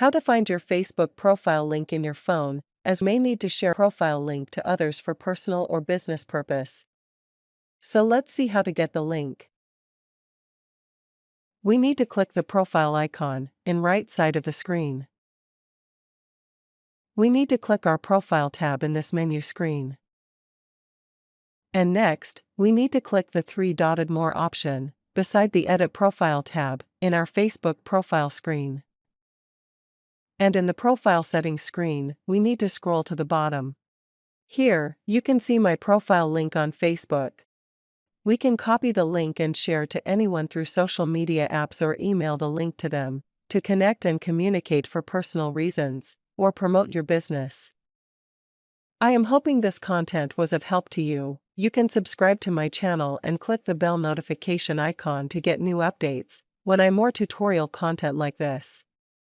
How to find your Facebook profile link in your phone, as may need to share profile link to others for personal or business purpose. So let's see how to get the link. We need to click the profile icon in right side of the screen. We need to click our profile tab in this menu screen. And next, we need to click the three-dotted More option beside the Edit Profile tab in our Facebook profile screen. And in the profile settings screen, we need to scroll to the bottom. Here, you can see my profile link on Facebook. We can copy the link and share to anyone through social media apps or email the link to them to connect and communicate for personal reasons or promote your business. I am hoping this content was of help to you. You can subscribe to my channel and click the bell notification icon to get new updates when I more tutorial content like this.